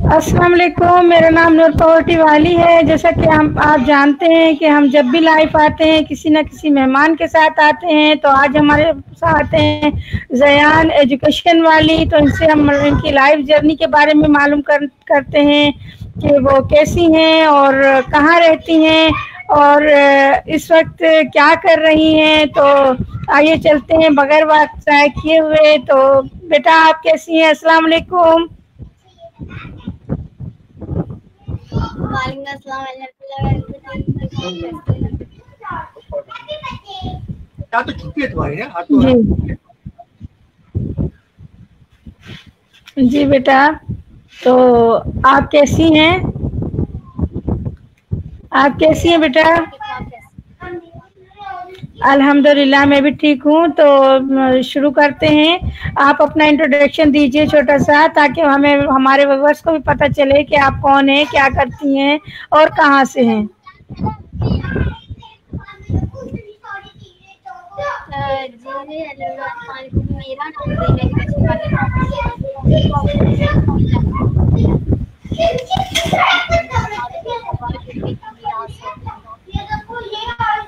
अस्सलाम वालेकुम, मेरा नाम नूर वाली है। जैसा कि आप जानते हैं कि हम जब भी लाइव आते हैं किसी न किसी मेहमान के साथ आते हैं, तो आज हमारे साथ हैं ज़यान एजुकेशन वाली। तो इनसे हम इनकी लाइफ जर्नी के बारे में मालूम करते हैं कि वो कैसी हैं और कहाँ रहती हैं और इस वक्त क्या कर रही हैं। तो आइए चलते हैं बगैर वक्त ज़ाया किए हुए। तो बेटा आप कैसी हैं? अस्सलाम वालेकुम। तो छुट्टी है तुम्हारी है? जी बेटा, तो आप कैसी हैं? आप कैसी हैं बेटा? अल्हम्दुलिल्लाह मैं भी ठीक हूँ। तो शुरू करते हैं। आप अपना इंट्रोडक्शन दीजिए छोटा सा, ताकि हमें हमारे व्यूअर्स को भी पता चले कि आप कौन हैं, क्या करती हैं और कहाँ से हैं।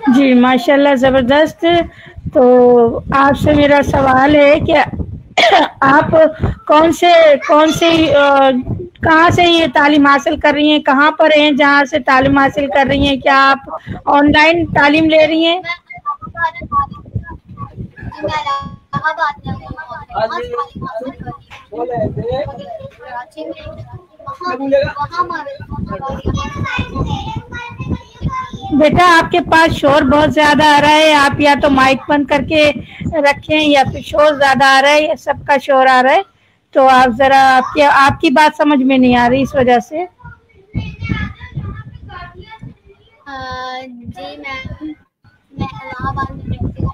जी माशाल्लाह, ज़बरदस्त। तो आपसे मेरा सवाल है कि आप कौन से कहाँ से ये तालीम हासिल कर रही हैं? कहाँ पर हैं जहाँ से तालीम हासिल कर रही हैं? क्या आप ऑनलाइन तालीम ले रही हैं? बेटा आपके पास शोर बहुत ज्यादा आ रहा है। आप या तो माइक बंद करके रखें या फिर शोर ज्यादा आ रहा है, या सबका शोर आ रहा है। तो आप जरा आपकी बात समझ में नहीं आ रही, इस वजह से। जी मैम, मैं इलाहाबाद में रहती हूँ।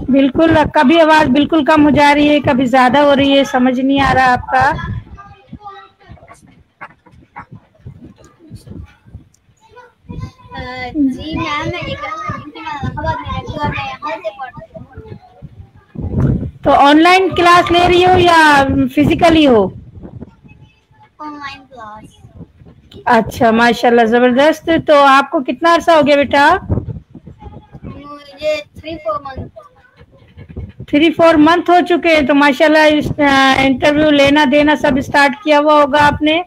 बिल्कुल, कभी आवाज बिल्कुल कम हो जा रही है, कभी ज्यादा हो रही है, समझ नहीं आ रहा आपका। जी मैम, मैं इलाहाबाद में रहती हूँ और मैं यहाँ से पढ़ती हूँ। तो ऑनलाइन क्लास ले रही हो या फिजिकली हो? Online class. अच्छा माशाल्लाह, जबरदस्त। तो आपको कितना अर्सा हो गया बेटा? मुझे 3-4 मंथ। 3-4 मंथ हो चुके हैं। तो माशाल्लाह इंटरव्यू लेना देना सब स्टार्ट किया हुआ होगा आपने।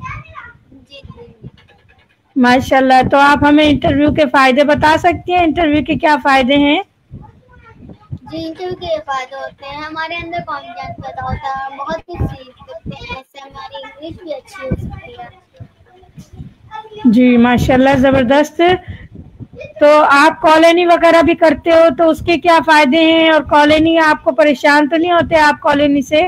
जी माशाल्लाह। तो आप हमें इंटरव्यू के फायदे बता सकती हैं? इंटरव्यू के क्या फायदे हैं? जी, इंटरव्यू के फायदे होते हैं, हमारे अंदर कॉन्फिडेंस पैदा होता है, बहुत कुछ सीख सकते हैं, इससे हमारी इंग्लिश भी अच्छी हो सकती है। जी माशाल्लाह, जबरदस्त। तो आप कॉलोनी वगैरह भी करते हो, तो उसके क्या फायदे हैं? और कॉलोनी आपको परेशान तो नहीं होते आप कॉलोनी से?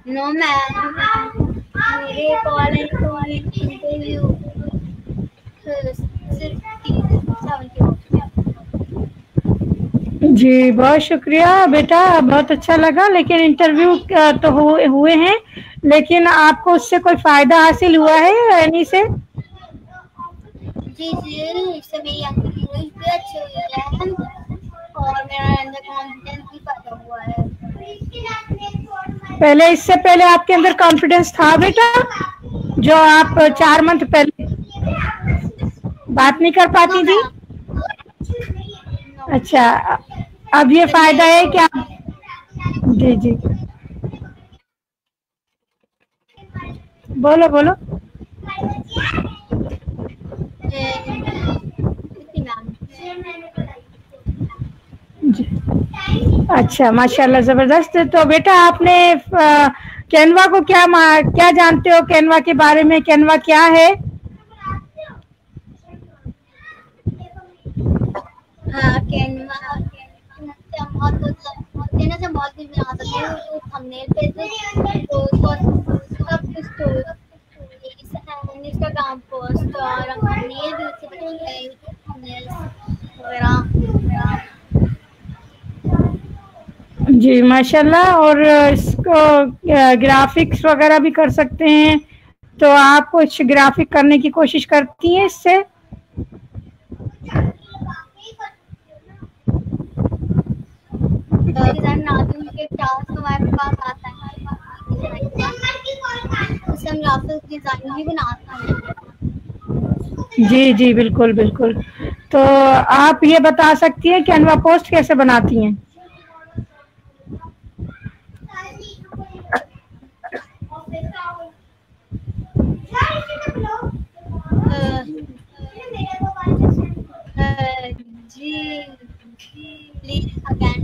नो मैम, मेरे कॉलेज को इंटरव्यू जी बहुत शुक्रिया बेटा, बहुत अच्छा लगा। लेकिन इंटरव्यू तो हुए हैं, लेकिन आपको उससे कोई फायदा हासिल हुआ है यानी से? जी इससे मेरी इंग्लिश भी अच्छी हुई है और मेरा अंदर कॉन्फिडेंस भी पैदा हुआ है। पहले, इससे पहले आपके अंदर कॉन्फिडेंस था बेटा? जो आप 4 मंथ पहले बात नहीं कर पाती थी? अच्छा, अब ये फायदा है क्या? जी जी बोलो बोलो। जी अच्छा माशाल्लाह, जबरदस्त। तो बेटा आपने कैनवा को क्या जानते हो? कैनवा के बारे में, कैनवा क्या है? हाँ, कैनवा बहुत कुछ बना सकते हैं। तो थंबनेल पे तो सब कुछ तो इंस्टाग्राम पोस्ट और थंबनेल भी उससे बनाते हैं, थंबनेल वगैरह। जी माशाल्लाह। और इसको ग्राफिक्स वगैरह भी कर सकते हैं। तो आप कुछ ग्राफिक करने की कोशिश करती हैं इससे? डिजाइन बनाती हूँ, उनके टास्क हमारे पास आता है, उससे हम ग्राफिक डिजाइन भी बनाते हैं। जी जी बिल्कुल बिल्कुल। तो आप ये बता सकती हैं कैनवा पोस्ट कैसे बनाती हैं? जी प्लीज अगेन।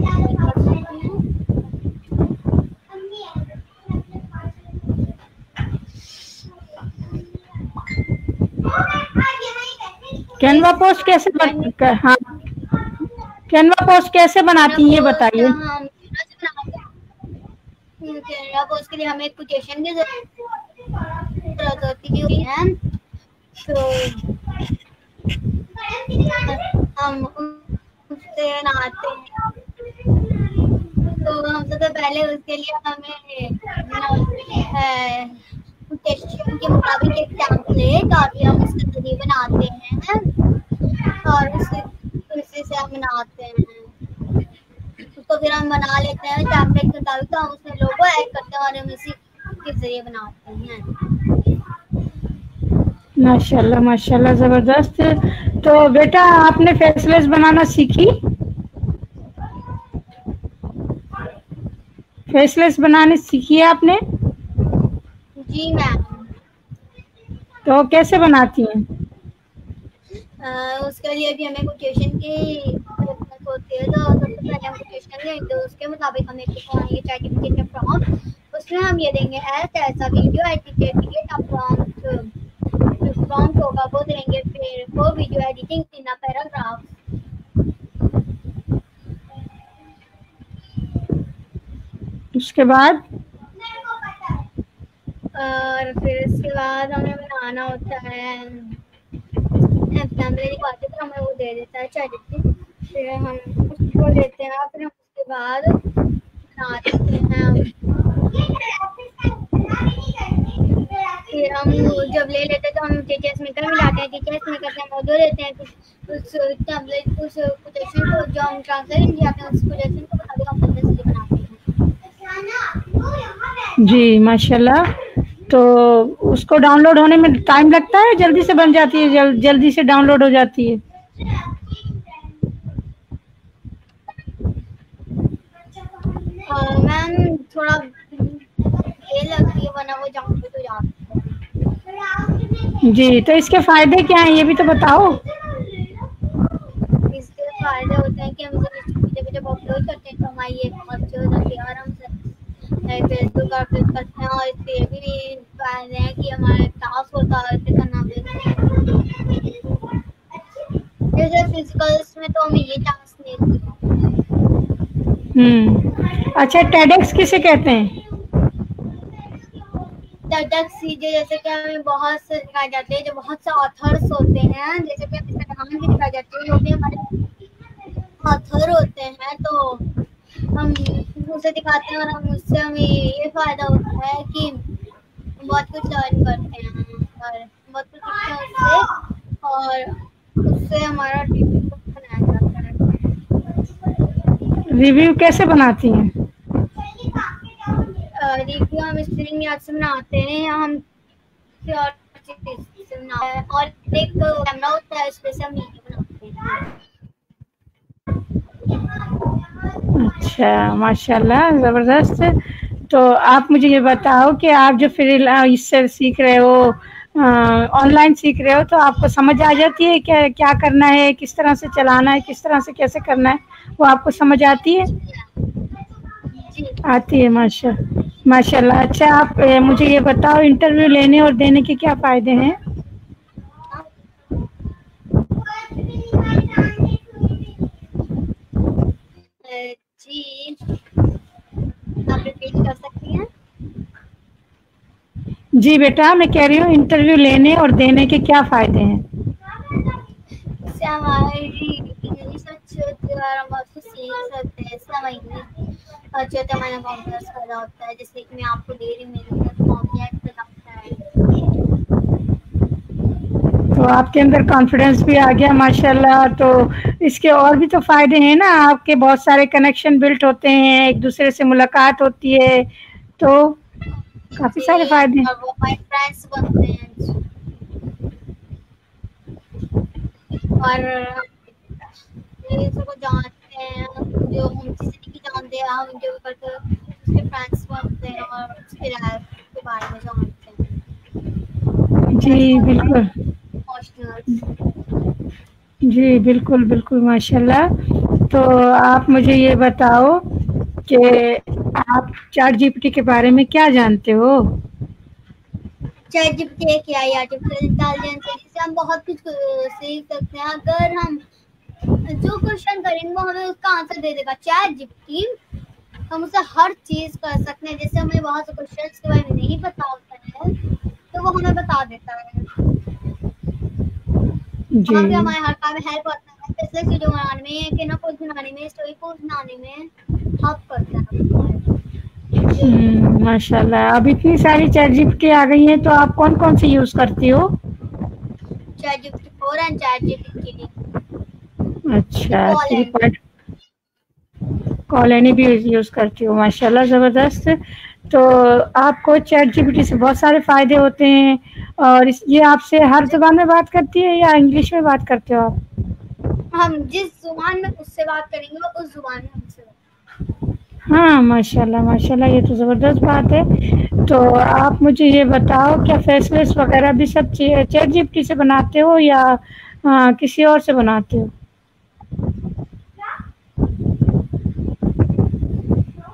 कैनवा पोस्ट कैसे हाँ, कैनवा पोस्ट कैसे बनाती हैं ये बताइए। कैनवा पोस्ट के लिए हमें कोटेशन की जरूरत होती है, तो हम उससे बनाते हैं। तो हम सबसे पहले उसके लिए हमें कोटेशन के मुताबिक एक टेम्पलेट और फिर हम उसके जरिए बनाते हैं और उसी से हम बनाते हैं। उसको फिर हम बना लेते हैं टेम्पलेट के मुताबिक, तो हम उसमें लोगो ऐड करते हैं और हम इसी के जरिए बनाते हैं। माशाल्लाह माशाल्लाह जबरदस्त। तो बेटा आपने फेसलेस बनाना सीखी? फेसलेस बनाने सीखी है आपने? जी मैम। तो कैसे बनाती हैं? उसके लिए भी हमें कोटेशन की जरूरत होती है, तो सबसे पहले हम कोटेशन लेंगे, तो उसके मुताबिक हमें लिखवाएंगे चैट का प्रॉम्प्ट, उसमें हम ये देंगे ऐसा वीडियो एडिटेड प्रॉम्प्ट होगा वो देंगे, फिर वो video editing in a paragraph. उसके बाद और फिर इसके बाद हमें बनाना होता है मेरी बातें, तो हमें वो दे देता है चैट, फिर हम उसको लेते हैं, फिर हम उसके बाद बनाते हैं। फिर हम जब ले लेते हैं तो हम टीचर्स मेकर मिलाते हैं, टीचर्स मेकर से हम ऑडियो देते हैं, फिर उस टेम्पलेट उस कोटेशन को जो हम ट्रांसलेट किया था उस कोटेशन को बता हम जल्दी से बनाते हैं। जी माशाल्लाह। तो उसको डाउनलोड होने में टाइम लगता है, जल्दी से बन जाती है, जल्दी से डाउनलोड हो जाती है? मैम थोड़ा देर लगती है, वरना वो डाउनलोड हो जाती है। जी, तो इसके फायदे क्या हैं ये भी तो बताओ। इसके फायदे होते हैं कि हम जब अपलोड करते हैं तो हमारी ये अच्छी हो जाती है, आराम से फेसबुक अपलोड करते हैं, और इसके भी फायदे हैं कि हमारे टास्क होता है इसे करना भी, जैसे फिजिकल्स में तो हमें ये टास्क नहीं होता। अच्छा, टेडेक्स किसे कहते हैं? टेडेक्स सीधे जैसे कि हमें बहुत से दिखाए जाते हैं, जो बहुत से ऑथर्स होते हैं, जैसे कि हमें नाम भी दिखाए जाते हैं, वो भी हमारे ऑथर होते हैं, तो हम उसे दिखाते हैं और हम उससे हमें ये फायदा होता है कि बहुत कुछ लर्न करते हैं और बहुत कुछ सीखते हैं उससे, और उससे हमारा रिव्यू बनाया जाता है। रिव्यू कैसे बनाती हैं? रिव्यू हम स्क्रीन याद से बनाते हैं, हम और एक कैमरा होता है, उसपे से हम वीडियो बनाते हैं। अच्छा माशाल्लाह ज़बरदस्त। तो आप मुझे ये बताओ कि आप जो फिर इससे सीख रहे हो, ऑनलाइन सीख रहे हो, तो आपको समझ आ जाती है क्या क्या करना है, किस तरह से चलाना है, किस तरह से कैसे करना है, वो आपको समझ आती है? आती है माशाल्लाह। अच्छा, आप मुझे ये बताओ इंटरव्यू लेने और देने के क्या फ़ायदे हैं? जी आप रिपीट कर सकती हैं? जी बेटा, मैं कह रही हूँ इंटरव्यू लेने और देने के क्या फ़ायदे हैं? इससे हमारी इंग्लिश अच्छी होती है और हम बहुत कुछ सीख सकते हैं, इससे हमारी इंग्लिश अच्छी होती है, हमारा कॉन्फिडेंस पैदा होता है, जैसे कि मैं आपको दे रही हूँ, मेरे अंदर कॉन्फिडेंस पैदा होता है। तो आपके अंदर कॉन्फिडेंस भी आ गया माशाल्लाह। तो इसके और भी तो फायदे हैं ना, आपके बहुत सारे कनेक्शन बिल्ट होते हैं, एक दूसरे से मुलाकात होती है, तो काफी सारे फायदे हैं। और वो हमारे फ्रेंड्स बनते हैं और ये सबको जानते हैं, जो हम जिसे नहीं जानते हैं हम जो करते हैं उसके फ्रेंड्स बनते हैं और उसके लाइफ के बारे में जानते हैं। जी बिल्कुल, इमोशनल। जी बिल्कुल बिल्कुल माशाल्लाह। तो आप मुझे ये बताओ कि आप चैट जीपीटी के बारे में क्या जानते हो? चैट जीपीटी एक AI आर्टिफिशियल इंटेलिजेंस है जिससे हम बहुत कुछ सीख सकते हैं। अगर हम जो क्वेश्चन करेंगे वो हमें उसका आंसर दे देगा। चैट जीपीटी हम उससे हर चीज कर सकते हैं, जैसे हमें बहुत से क्वेश्चन के बारे में नहीं पता होता है तो वो हमें बता देता है। जी भी हमारे हर काम में हेल्प करता है, जैसे वीडियो बनाने में, किना पोस्ट बनाने में, स्टोरी पोस्ट बनाने में हेल्प करता है। माशाल्लाह। अब इतनी सारी चैट जीपीटी आ गई हैं, तो आप कौन कौन सी यूज करती हो? Chat GPT 4 and chat GPT. अच्छा, 3 कॉलोनी भी यूज करती हो, माशाल्लाह ज़बरदस्त। तो आपको चैट जीपीटी से बहुत सारे फायदे होते हैं, और ये आपसे हर जुबान में बात करती है या इंग्लिश में बात करते हो आप? हम जिस जुबान में उससे बात करेंगे वो उस जुबान में हमसे बात। हाँ माशाल्लाह माशाल्लाह, ये तो ज़बरदस्त बात है। तो आप मुझे ये बताओ, क्या फेसलेस वगैरह भी सब चैट जीपीटी से बनाते हो या किसी और से बनाते हो?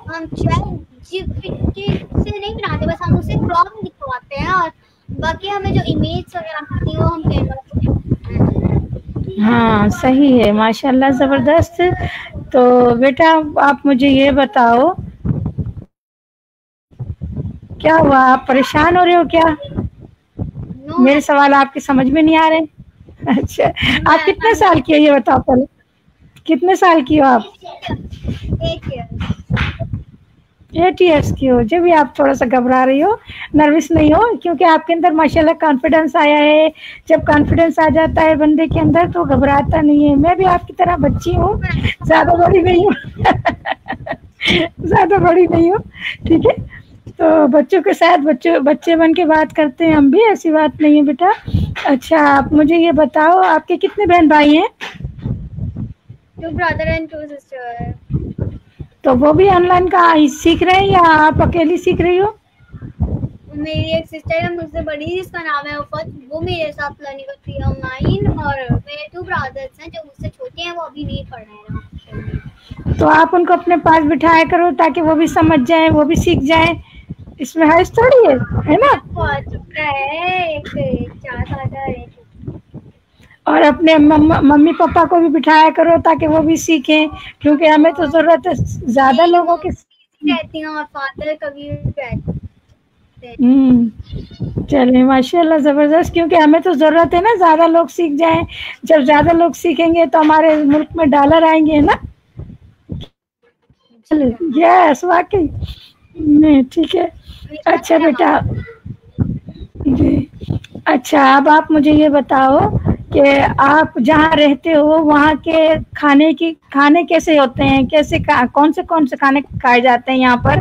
हम चैट जीपीटी से नहीं बनाते, बस हम उसे प्रॉम्प्ट लिखवाते हैं और बाकी हमें जो इमेज वगैरह आती है वो हम कैनवा से बनाते हैं। हाँ सही है माशाल्लाह ज़बरदस्त। तो बेटा आप मुझे ये बताओ, क्या हुआ, आप परेशान हो रहे हो क्या? मेरे सवाल आपके समझ में नहीं आ रहे? अच्छा, आप कितने साल की हो ये बताओ पहले, कितने साल की हो आप? 8 इयर्स की हो। जब भी आप थोड़ा सा घबरा रही हो, नर्वस नहीं हो, क्योंकि आपके अंदर माशाल्लाह कॉन्फिडेंस आया है। जब कॉन्फिडेंस आ जाता है बंदे के अंदर तो घबराता नहीं है। मैं भी आपकी तरह बच्ची हूँ, ज़्यादा बड़ी नहीं हूँ ज़्यादा बड़ी नहीं हूँ, ठीक है। तो बच्चों के साथ बच्चे बन के बात करते हैं हम भी, ऐसी बात नहीं है बेटा। अच्छा, आप मुझे ये बताओ, आपके कितने बहन भाई हैं? 2 ब्रदर एंड 2 सिस्टर। तो वो भी ऑनलाइन का सीख रहे हैं या आप अकेली सीख रही हो? मेरी एक सिस्टर है मुझसे बड़ी, जिसका नाम है उफत, वो मेरे साथ लर्निंग करती है ऑनलाइन, और मेरे 2 ब्रदर्स हैं जो मुझसे छोटे हैं, वो अभी नहीं पढ़ रहे हैं। तो आप उनको अपने पास बिठाया करो ताकि वो भी समझ जाए, वो भी सीख जाए, इसमें हर्ज थोड़ी है ना। एक 4 साल का है। और अपने मम्मी पापा को भी बिठाया करो ताकि वो भी सीखें, क्योंकि हमें तो जरूरत है ज्यादा लोगों की। रहती हैं और फादर कभी चलिए माशाल्लाह ज़बरदस्त, क्योंकि हमें तो ज़रूरत है ना ज्यादा लोग सीख जाएं। जब ज्यादा लोग सीखेंगे तो हमारे मुल्क में डॉलर आएंगे ना। यस वाकई नहीं, ठीक है। अच्छा बेटा जी, अच्छा अब आप मुझे ये बताओ कि आप जहाँ रहते हो वहाँ के खाने कैसे होते हैं, कौन से खाने खाए जाते हैं यहाँ पर?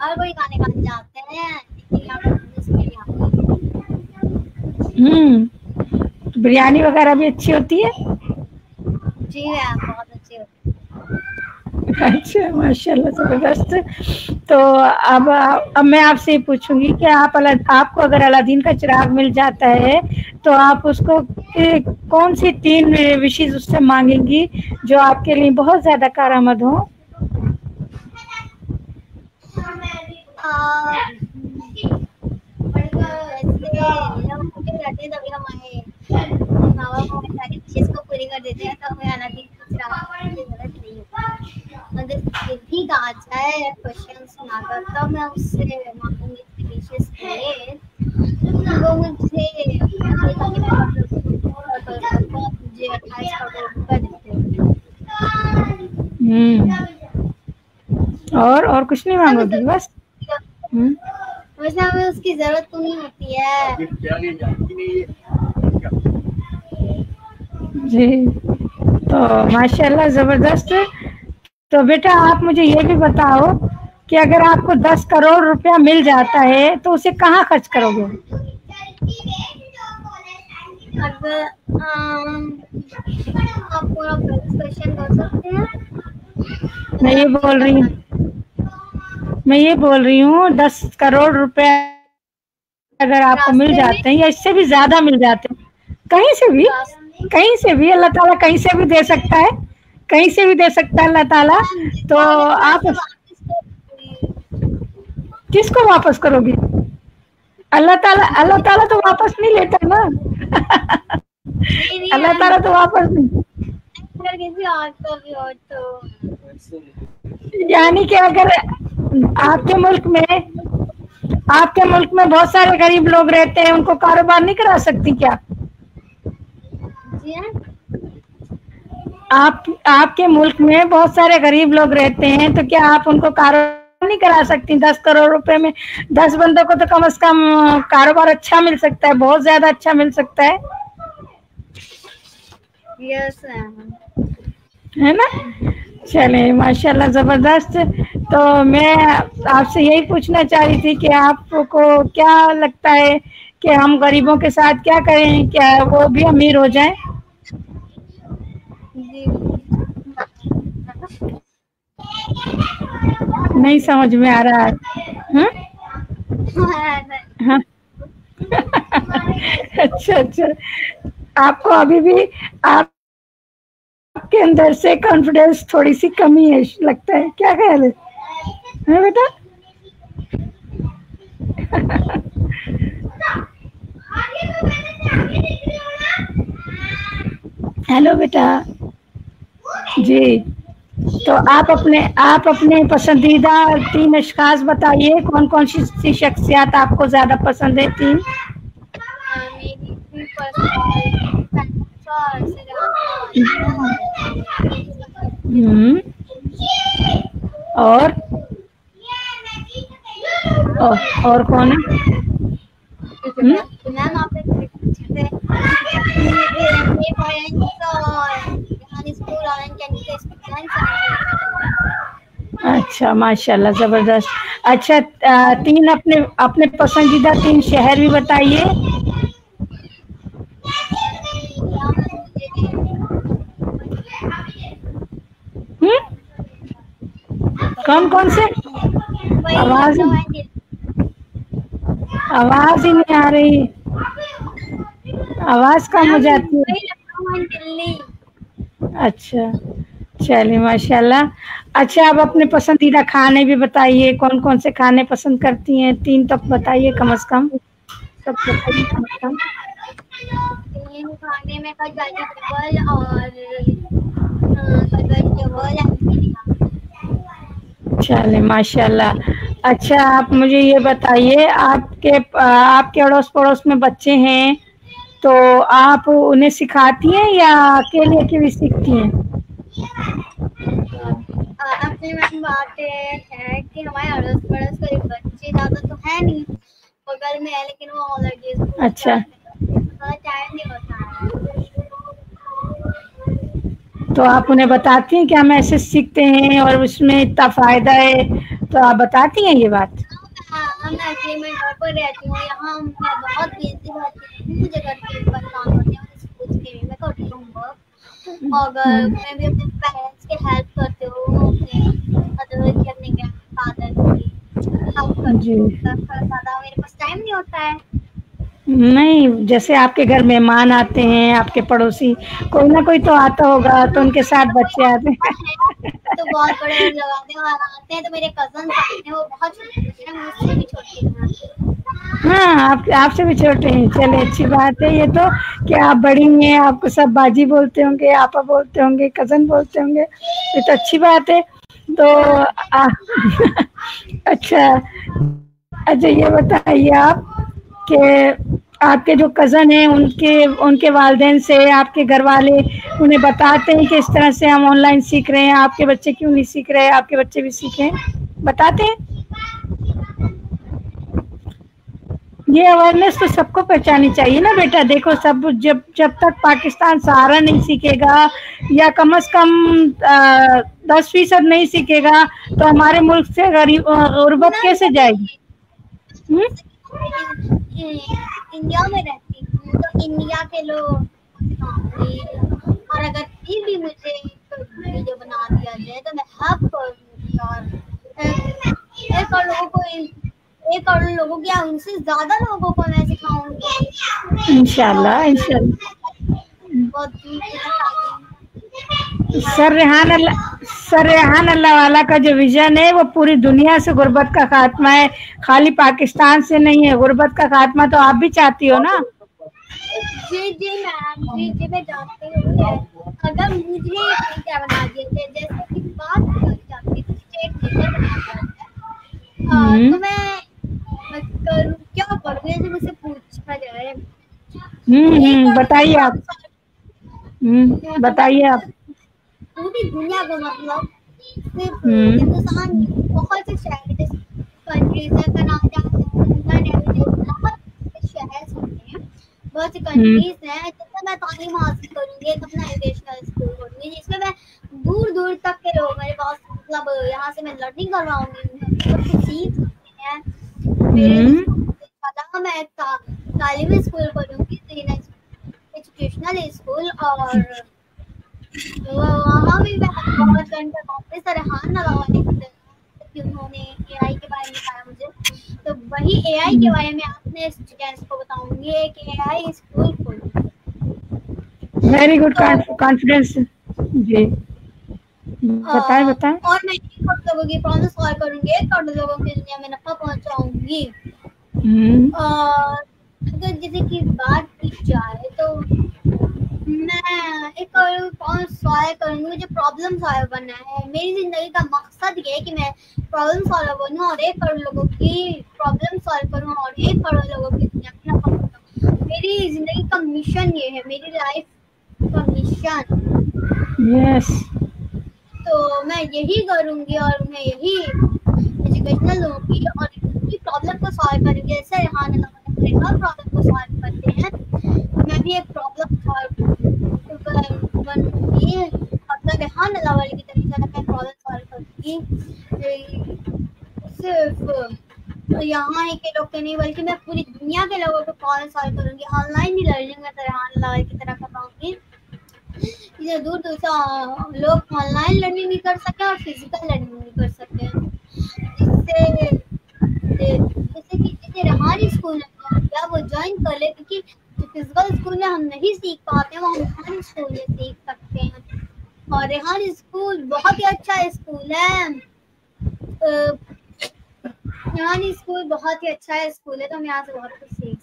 हर कोई खाने खाने जाते हैं। बिरयानी वगैरह भी अच्छी होती है? जी है, बहुत अच्छी होती है। अच्छा माशाल्लाह ज़बरदस्त। तो अब मैं आपसे ये पूछूंगी कि आपको अगर अलादीन का चिराग मिल जाता है तो आप उसको कौन सी 3 विशेष उससे मांगेंगी जो आपके लिए बहुत ज्यादा कारआमद हो? पूरी कर देते हैं तो हमें अलादीन का चिराग की जरूरत नहीं होती। अगर ठीक आ जाए क्वेश्चन सुनाकर तब मैं उससे मांगूंगी डिशेस के, वो मुझे 28 करोड़ रुपए देते हैं। और कुछ नहीं मांगोगी बस? वैसे हमें उसकी जरूरत तो नहीं होती है। फिर क्या नहीं जानती नहीं है। जी, तो माशाल्लाह जबरदस्त। तो बेटा आप मुझे ये भी बताओ कि अगर आपको 10 करोड़ रुपया मिल जाता है तो उसे कहाँ खर्च करोगे? अगर आप पूरा क्वेश्चन कर सकते हैं। मैं ये बोल रही हूँ 10 करोड़ रुपए अगर आपको मिल जाते हैं या इससे भी ज्यादा मिल जाते हैं, कहीं से भी अल्लाह ताला कहीं से भी दे सकता है, कहीं से भी दे सकता है अल्लाह ताला। तो आप किसको वापस करोगी? अल्लाह ताला तो वापस नहीं लेता ना। अल्लाह ताला तो वापस नहीं। अगर किसी और को भी हो तो यानी कि अगर आपके मुल्क में बहुत सारे गरीब लोग रहते हैं, उनको कारोबार नहीं करा सकती क्या? जी आपके मुल्क में बहुत सारे गरीब लोग रहते हैं, तो क्या आप उनको कारोबार नहीं करा सकती? 10 करोड़ रुपए में 10 बंदों को तो कम से कम कारोबार अच्छा मिल सकता है, बहुत ज्यादा अच्छा मिल सकता है। यस है ना? चले माशाल्लाह जबरदस्त। तो मैं आपसे यही पूछना चाह रही थी कि आपको क्या लगता है कि हम गरीबों के साथ क्या करें, क्या वो भी अमीर हो जाएं? जी नहीं समझ में आ रहा है। हाँ। अच्छा, आपको अभी भी आपके अंदर से कॉन्फिडेंस थोड़ी सी कमी है लगता है, क्या ख्याल है बेटा? हेलो बेटा जी। तो आप अपने पसंदीदा 3 अशखास बताइए, कौन कौन सी शख्सियत आपको ज्यादा पसंद है? 3। और कौन है? मैम आप अच्छा माशाल्लाह जबरदस्त। अच्छा 3 अपने पसंदीदा 3 शहर भी बताइए। कौन से? आवाज ही नहीं आ रही, आवाज कम हो जाती है। अच्छा चलिए माशाल्लाह। अच्छा आप अपने पसंदीदा खाने भी बताइए, कौन कौन से खाने पसंद करती हैं? 3 तो बताइए कम से कम। सब बताइए कम से कम। खाने में चलिए माशाल्लाह। अच्छा आप मुझे ये बताइए, आपके अड़ोस पड़ोस में बच्चे हैं तो आप उन्हें सिखाती हैं या अकेले सीखती हैं? अपनी मैम बात है कि हमारे अड़ोस पड़ोस कोई बच्चे ज़्यादा तो है नहीं, बगल में है, लेकिन वो ऑलरेडी अच्छा टाइम नहीं होता है। तो आप उन्हें बताती हैं कि हम ऐसे सीखते हैं और उसमें इतना फायदा है, तो आप बताती हैं ये बात? हाँ मैं एक्चुअली मैं घर पर रहती हूँ, यहाँ मैं बहुत बिजी रहती हूँ, मुझे घर के ऊपर काम होते हैं, स्कूल के मैं करती हूँ वर्क, और मैं भी अपने पेरेंट्स की हेल्प करती हूँ, अपने मदर की, अपने ग्रैंडफादर की हेल्प करती हूँ। ज़्यादा मेरे पास टाइम नहीं होता है। नहीं, जैसे आपके घर मेहमान आते हैं, आपके पड़ोसी कोई ना कोई तो आता होगा, तो उनके साथ बच्चे आते हैं। तो बहुत बड़े लोग आते हैं, तो मेरे कजन आते हैं, वो बहुत छोटे हैं, मुझसे भी छोटे हैं। हाँ आपसे भी छोटे हैं। चले अच्छी बात है ये तो, कि आप बड़ी हैं, आपको सब बाजी बोलते होंगे, आपा बोलते होंगे, कजन बोलते होंगे, ये तो अच्छी बात है। तो अच्छा ये बताइए आप कि आपके जो कज़न हैं उनके वालिदैन से आपके घर वाले उन्हें बताते हैं कि इस तरह से हम ऑनलाइन सीख रहे हैं, आपके बच्चे क्यों नहीं सीख रहे, आपके बच्चे भी सीखें, बताते हैं? ये अवेयरनेस तो सबको पहचानी चाहिए ना बेटा। देखो सब जब तक पाकिस्तान सहारा नहीं सीखेगा या कम से कम 10% नहीं सीखेगा तो हमारे मुल्क से गुर्बत कैसे जाएगी। इंडिया में रहती हूँ तो इंडिया के लोग और अगर फिर भी मुझे वीडियो बना दिया जाए तो मैं हेल्प करूँगी और 1 करोड़ लोगों को या उनसे ज्यादा लोगों को मैं सिखाऊंगी इंशाल्लाह इंशाल्लाह। बहुत दूर तक। सर रेहान अल्लाह वाला का जो विजन है वो पूरी दुनिया से गुर्बत का खात्मा है, खाली पाकिस्तान से नहीं है। गुर्बत का खात्मा तो आप भी चाहती हो ना। जी जी मैम, जी मैं जानती हूँ। अगर मुझे क्या बना दिया जाए, जैसे कि बात जाती है स्टेट लीडर बना दिया तो मैं करूँ क्या करूँ, जैसे मुझसे पूछा जाए। बताइए आप। बताइए आप। पूरी दुनिया को मतलब सिर्फ हिंदुस्तान बहुत से शहर कंट्रीज है, कनाडा बहुत से शहर होते हैं, बहुत सी कंट्रीज हैं जिसमें मैं तालीम हासिल करूंगी, एक अपना एजुकेशनल स्कूल खोलूंगी जिसमें मैं दूर दूर तक के लोग मेरे पास मतलब यहाँ से मैं लर्निंग करवाऊंगी, सब कुछ सीख सकते हैं। मैं तालीमी स्कूल खोलूंगी, एजुकेशनल स्कूल, और वहाँ भी मैं बहुत प्रोफेसर रेहान अल्लाह उन्होंने एआई के बारे में बताया मुझे, तो वही एआई के बारे में अपने स्टूडेंट्स को बताऊंगी कि एआई स्कूल खोलो। वेरी गुड कॉन्फिडेंस जी। बताएं। और मैं 1 करोड़ लोगों की प्रॉमिस सॉल्व करूंगी, 1 करोड़ लोगों की दुनिया में नफा पहुंचाऊंगी। अगर जैसे कि बात की जाए तो मैं 1 करोड़ सॉल्व करूंगी, मुझे प्रॉब्लम सॉल्व बनना है। मेरी जिंदगी का मकसद ये है कि मैं प्रॉब्लम सॉल्व बनूं और 1 करोड़ लोगों की प्रॉब्लम सॉल्व करूं और 1 करोड़ लोगों की दुनिया में नफा पहुंचाऊं। मेरी जिंदगी का मिशन ये है, मेरी लाइफ का मिशन। यस। तो मैं यही करूंगी और मैं यही एजुकेशनल लूंगी और प्रॉब्लम को सॉल्व करूंगी। जैसे रेहान प्रॉब्लम को सॉल्व करते हैं, मैं भी एक प्रॉब्लम बनूंगी, मतलब रेहान अल्लाह वाले की तरह से मैं प्रॉब्लम सॉल्व करूंगी। सिर्फ यहाँ ही के लोग के नहीं बल्कि मैं पूरी दुनिया के लोगों को प्रॉब्लम सॉल्व करूंगी। ऑनलाइन भी लर्निंग में रेहान अल्लाह वाले की तरह करवाऊंगी, दूर दूर से लोग ऑनलाइन लर्निंग भी कर सकते हैं और फिजिकल लर्निंग भी कर सकते हैं। जैसे कि रेहान स्कूल या वो ज्वाइन कर ले, क्योंकि फिजिकल स्कूल में हम नहीं सीख पाते हैं वो हम रेहान स्कूल में सीख सकते हैं। और रेहान स्कूल बहुत ही अच्छा स्कूल है, रेहान स्कूल बहुत ही अच्छा स्कूल है, तो हम यहाँ से बहुत कुछ सीख।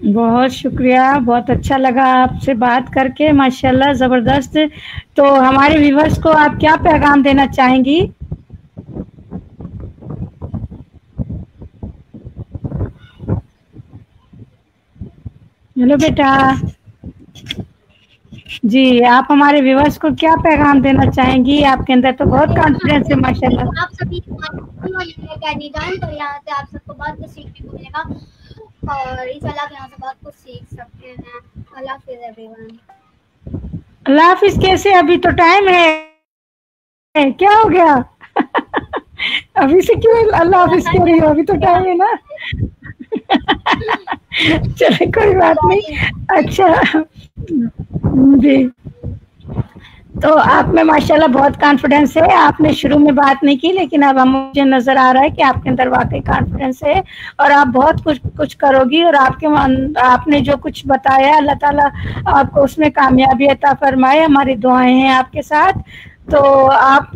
बहुत शुक्रिया, बहुत अच्छा लगा आपसे बात करके, माशाल्लाह ज़बरदस्त। तो हमारे व्यूअर्स को आप क्या पैगाम देना चाहेंगी? हेलो बेटा जी, आप हमारे व्यूअर्स को क्या पैगाम देना चाहेंगी? आपके अंदर तो बहुत कॉन्फिडेंस है माशाल्लाह। आप सभी जान तो यहाँ से आप सबको बहुत कुछ सीखने को मिलेगा और इंशाल्लाह यहाँ से बहुत कुछ सीख सकते हैं। अल्लाह हाफिज़ एवरीवन। अल्लाह हाफिज़ कैसे? अभी तो टाइम है, क्या हो गया? अभी से क्यों अल्लाह हाफिज़ कह रही हो? अभी तो टाइम है ना। चले कोई बात नहीं। अच्छा जी, तो आप में माशाल्लाह बहुत कॉन्फिडेंस है। आपने शुरू में बात नहीं की लेकिन अब मुझे नजर आ रहा है कि आपके अंदर वाकई कॉन्फिडेंस है और आप बहुत कुछ करोगी और आपने जो कुछ बताया अल्लाह ताला आपको उसमें कामयाबी अता फरमाए। हमारी दुआएं हैं आपके साथ। तो आप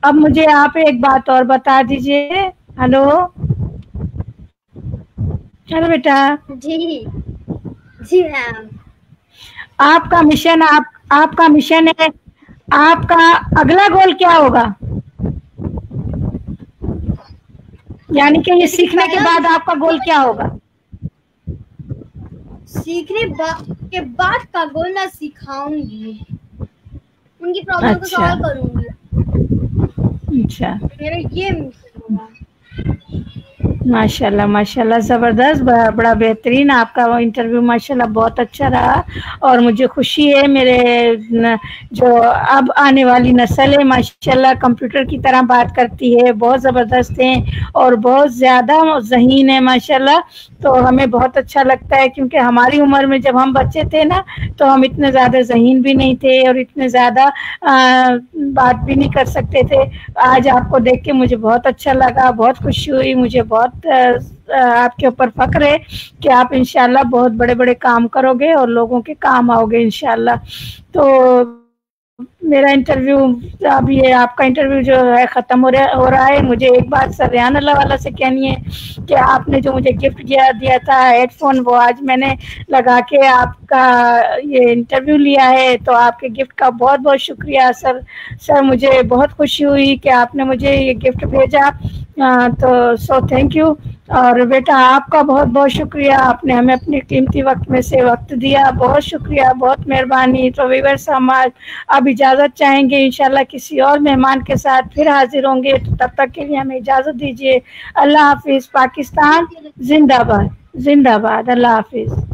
अब मुझे आप एक बात और बता दीजिए। हेलो बेटा। जी मैम। आपका मिशन है, आपका अगला गोल क्या होगा? यानी कि ये सीखने के बाद आपका गोल क्या होगा? सीखने के बाद का गोल मैं सिखाऊंगी, उनकी प्रॉब्लम को सॉल्व करूंगी। अच्छा, मेरा ये मिशन होगा। माशाल्लाह माशाल्लाह, ज़बरदस्त, बड़ा बेहतरीन आपका वो इंटरव्यू माशाल्लाह बहुत अच्छा रहा। और मुझे खुशी है मेरे जो अब आने वाली नस्ल है माशाल्लाह कंप्यूटर की तरह बात करती है, बहुत ज़बरदस्त हैं और बहुत ज़्यादा ज़हीन है माशाल्लाह। तो हमें बहुत अच्छा लगता है, क्योंकि हमारी उम्र में जब हम बच्चे थे ना तो हम इतने ज़्यादा ज़हीन भी नहीं थे और इतने ज़्यादा बात भी नहीं कर सकते थे। आज आपको देख के मुझे बहुत अच्छा लगा, बहुत खुशी हुई, मुझे बहुत आपके ऊपर फक्र है कि आप इंशाल्लाह बहुत बड़े-बड़े काम करोगे और लोगों के काम आओगे इंशाल्लाह। तो मेरा इंटरव्यू, अब ये आपका इंटरव्यू जो है ख़त्म हो रहा है। मुझे एक बात सर रेहान अल्लाह वाला से कहनी है कि आपने जो मुझे गिफ्ट दिया था हेडफोन, वो आज मैंने लगा के आपका ये इंटरव्यू लिया है, तो आपके गिफ्ट का बहुत बहुत शुक्रिया सर। मुझे बहुत खुशी हुई कि आपने मुझे ये गिफ्ट भेजा, तो सो थैंक यू। और बेटा आपका बहुत बहुत शुक्रिया, आपने हमें अपने कीमती वक्त में से वक्त दिया, बहुत शुक्रिया, बहुत मेहरबानी। तो व्यूअर्स हम अब इजाज़त चाहेंगे, इंशाल्लाह किसी और मेहमान के साथ फिर हाजिर होंगे, तो तब तक के लिए हमें इजाज़त दीजिए। अल्लाह हाफिज़। पाकिस्तान जिंदाबाद, जिंदाबाद। अल्लाह हाफिज़।